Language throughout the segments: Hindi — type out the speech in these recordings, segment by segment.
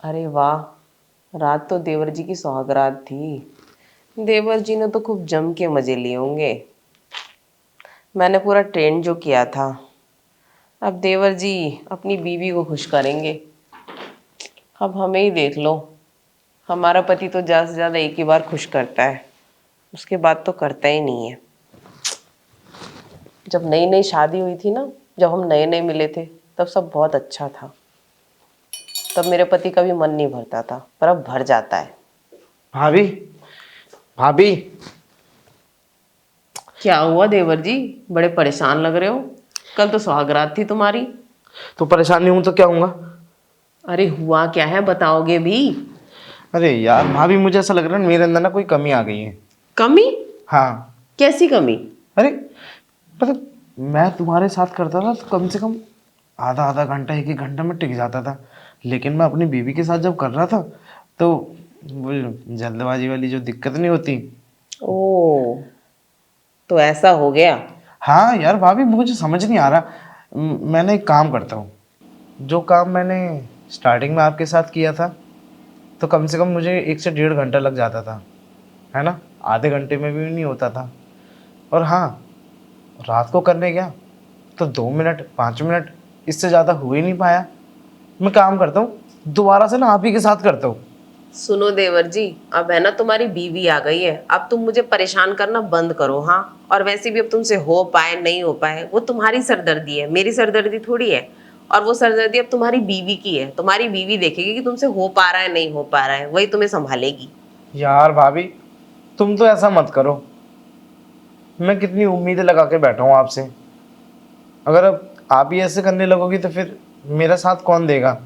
अरे वाह, रात तो देवर जी की सौगात थी। देवर जी ने तो खूब जम के मजे लिए होंगे। मैंने पूरा ट्रेंड जो किया था, अब देवर जी अपनी बीवी को खुश करेंगे। अब हमें ही देख लो, हमारा पति तो ज़्यादा से ज़्यादा एक ही बार खुश करता है, उसके बाद तो करता ही नहीं है। जब नई नई शादी हुई थी ना, जब हम नए नए मिले थे, तब सब बहुत अच्छा था। तब मेरे पति का भी मन नहीं भरता था, पर अब भर जाता है। भाभी, भाभी। क्या हुआ देवर जी, बड़े परेशान लग रहे हो? कल तो सुहागरात थी तुम्हारी। तो परेशान नहीं हूं तो क्या होऊंगा? अरे हुआ क्या है, बताओगे भी? अरे यार भाभी, मुझे ऐसा लग रहा है मेरे अंदर ना कोई कमी आ गई है। कमी? हाँ। कैसी कमी? अरे मतलब मैं तुम्हारे साथ करता था तो कम से कम आधा आधा घंटा एक एक घंटा में टिक जाता था, लेकिन मैं अपनी बीवी के साथ जब कर रहा था तो वो जल्दबाजी वाली जो दिक्कत नहीं होती। ओ, तो ऐसा हो गया। हाँ यार भाभी, मुझे समझ नहीं आ रहा। मैंने एक काम करता हूँ, जो काम मैंने स्टार्टिंग में आपके साथ किया था तो कम से कम मुझे 1 से 1.5 घंटा लग जाता था, है ना? आधे घंटे में भी नहीं होता था। और हाँ, रात को करने गया तो 2 मिनट 5 मिनट, इससे ज़्यादा हो ही नहीं पाया। मैं काम करता हूँ, दोबारा से ना आप ही के साथ करता हूँ। सुनो देवर जी, अब है ना तुम्हारी बीवी आ गई है, अब तुम मुझे परेशान करना बंद करो। हाँ, और वैसे भी अब तुमसे हो पाए नहीं हो पाए वो तुम्हारी सरदर्दी है, मेरी सरदर्दी थोड़ी है। और वो सरदर्दी अब तुम्हारी बीवी की है, तुम्हारी बीवी देखेगी कि तुमसे हो पा रहा है नहीं हो पा रहा है, वही तुम्हें संभालेगी। यार भाभी, तुम तो ऐसा मत करो। मैं कितनी उम्मीदें लगा के बैठा हूँ आपसे। अगर अब आप ही ऐसे करने लगोगी तो फिर मेरा साथ कौन देगा?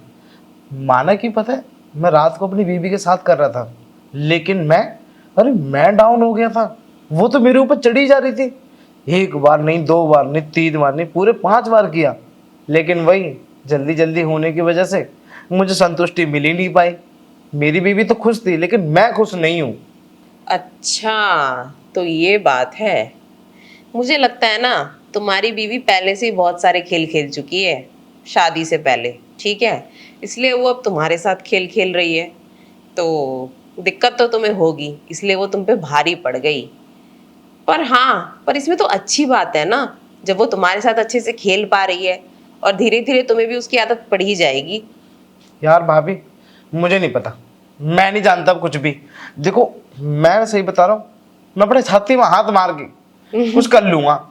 माना कि पता है, मैं रात को अपनी बीवी के साथ कर रहा था, लेकिन मैं डाउन हो गया था। वो तो मेरे ऊपर चढ़ी जा रही थी। एक बार नहीं, 2 बार नहीं, 3 बार नहीं, पूरे 5 बार किया। लेकिन वही जल्दी जल्दी होने की वजह से मुझे संतुष्टि मिल ही नहीं पाई। मेरी बीवी तो खुश थी, लेकिन मैं खुश नहीं हूँ। अच्छा, तो ये बात है। मुझे लगता है ना, तुम्हारी बीवी पहले से ही बहुत सारे खेल खेल चुकी है, शादी से पहले। ठीक है, इसलिए वो अब तुम्हारे साथ खेल खेल रही है। तो दिक्कत तो तुम्हें होगी, इसलिए वो तुम पे भारी पड़ गई। पर हाँ, पर इसमें तो अच्छी बात है ना, जब वो तुम्हारे साथ अच्छे से खेल पा रही है, और धीरे धीरे तुम्हें भी उसकी आदत पड़ ही जाएगी। यार भाभी, मुझे नहीं पता, मैं नहीं जानता अब कुछ भी। देखो, मैं सही बता रहा हूँ, मैं अपने छाती में हाथ मार के कुछ कर लूंगा।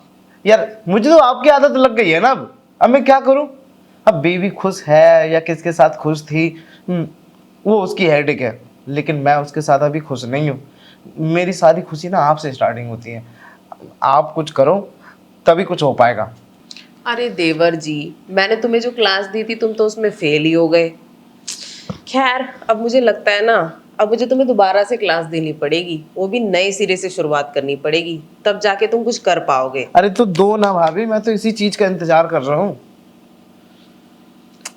यार मुझे तो आपकी आदत लग गई है ना। अब मैं क्या करूं? अब बीवी खुश है या किसके साथ खुश थी, वो उसकी हेडेक है, लेकिन मैं उसके साथ अभी खुश नहीं हूँ। मेरी सारी खुशी ना आपसे स्टार्टिंग होती है। आप कुछ करो तभी कुछ हो पाएगा। अरे देवर जी, मैंने तुम्हें जो क्लास दी थी तुम तो उसमें फेल ही हो गए। खैर, अब मुझे लगता है ना, अब मुझे तुम्हें दोबारा से क्लास देनी पड़ेगी, वो भी नए सिरे से शुरुआत करनी पड़ेगी, तब जाके तुम कुछ कर पाओगे। अरे तो दो ना भाभी, मैं तो इसी चीज का इंतजार कर रहा हूँ।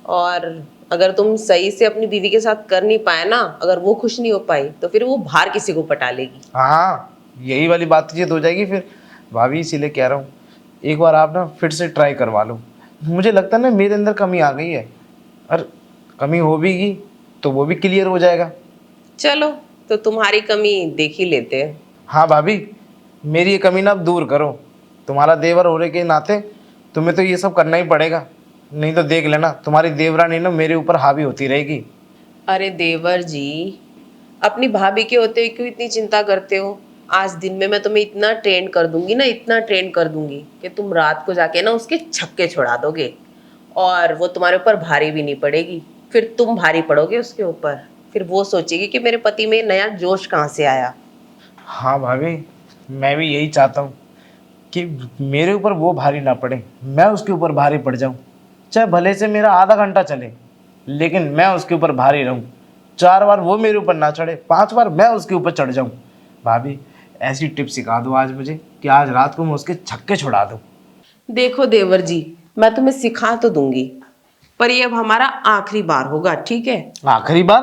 और अगर तुम सही से अपनी बीवी के साथ कर नहीं पाए ना, अगर वो खुश नहीं हो पाई, तो फिर वो बाहर किसी को पटा लेगी। हाँ, यही वाली बातचीत हो जाएगी फिर। भाभी, इसीलिए कह रहा हूँ, एक बार आप ना फिर से ट्राई करवा लो। मुझे लगता है ना मेरे अंदर कमी आ गई है, और कमी हो भी गई तो वो भी क्लियर हो जाएगा। चलो, तो तुम्हारी कमी देख ही लेते हैं। हाँ भाभी, मेरी ये कमी ना अब दूर करो। तुम्हारा देवर होने के नाते तुम्हें तो ये सब करना ही पड़ेगा, नहीं तो देख लेना तुम्हारी देवरानी ना मेरे ऊपर हावी होती रहेगी। अरे देवर जी, अपनी भाभी के होते हुए क्यों इतनी चिंता करते हो? आज दिन में मैं तुम्हें इतना ट्रेन कर दूंगी ना, इतना ट्रेन कर दूंगी कि तुम रात को जाके ना उसके छक्के छुड़ा दोगे, और वो तुम्हारे ऊपर भारी भी नहीं पड़ेगी। फिर तुम भारी पड़ोगे उसके ऊपर, फिर वो सोचेगी कि मेरे पति में नया जोश कहाँ से आया। हाँ भाभी, मैं भी यही चाहता हूँ कि मेरे ऊपर वो भारी ना पड़े, मैं उसके ऊपर भारी पड़ जाऊँ। चाहे भले से मेरा आधा घंटा चले, लेकिन मैं उसके ऊपर भारी रहूँ। 4 बार वो मेरे ऊपर ना चढ़े, 5 बार मैं उसके ऊपर चढ़ जाऊँ। भाभी, ऐसी टिप सिखा दो आज मुझे कि आज रात को मैं उसके छक्के छुड़ा दूँ। देखो देवर जी, मैं तुम्हें सिखा तो दूंगी, पर ये अब हमारा आखिरी बार होगा, ठीक है? आखिरी बार?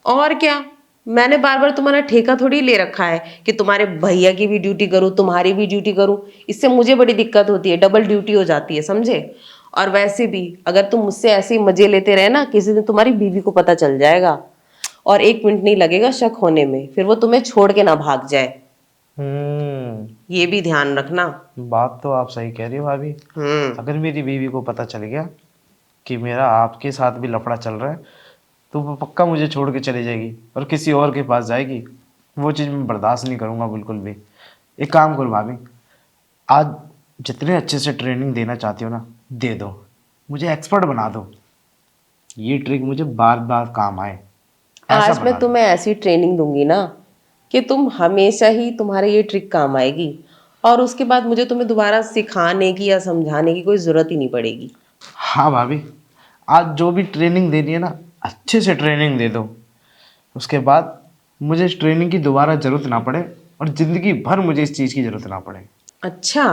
और क्या, मैंने बार बार तुम्हारा ठेका थोड़ी ले रखा है कि तुम्हारे भैया की भी ड्यूटी करूँ, तुम्हारी भी ड्यूटी करूँ। इससे मुझे बड़ी दिक्कत होती है, डबल ड्यूटी हो जाती है, समझे? और वैसे भी अगर तुम मुझसे ऐसे ही मजे लेते रहे ना, किसी दिन तुम्हारी बीवी को पता चल जाएगा, और 1 मिनट नहीं लगेगा शक होने में, फिर वो तुम्हें छोड़ के ना भाग जाए। ये भी ध्यान रखना। बात तो आप सही कह रही हो भाभी। अगर मेरी बीवी को पता चल गया कि मेरा आपके साथ भी लफड़ा चल रहा है तो वो पक्का मुझे छोड़ के चली जाएगी और किसी और के पास जाएगी। वो चीज़ मैं बर्दाश्त नहीं करूँगा बिल्कुल भी। एक काम करो भाभी, आज जितने अच्छे से ट्रेनिंग देना चाहती हो ना दे दो, मुझे एक्सपर्ट बना दो। ये ट्रिक मुझे बार बार काम आए ऐसा आज बना मैं दो। तुम्हें ऐसी ट्रेनिंग दूंगी ना कि तुम हमेशा ही तुम्हारे ये ट्रिक काम आएगी, और उसके बाद मुझे तुम्हें दोबारा सिखाने की या समझाने की कोई ज़रूरत ही नहीं पड़ेगी। हाँ भाभी, आज जो भी ट्रेनिंग देनी है ना अच्छे से ट्रेनिंग दे दो। उसके बाद मुझे इस ट्रेनिंग की दोबारा ज़रूरत ना पड़े और ज़िंदगी भर मुझे इस चीज़ की ज़रूरत ना पड़े। अच्छा,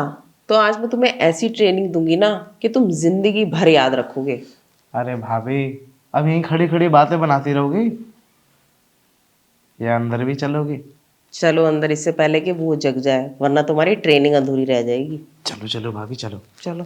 तो आज मैं तुम्हें ऐसी ट्रेनिंग दूंगी ना कि तुम जिंदगी भर याद रखोगे। अरे भाभी, अब यहीं खड़ी खड़ी बातें बनाती रहोगी या अंदर भी चलोगी? चलो अंदर, इससे पहले कि वो जग जाए, वरना तुम्हारी ट्रेनिंग अधूरी रह जाएगी। चलो चलो भाभी चलो। चलो।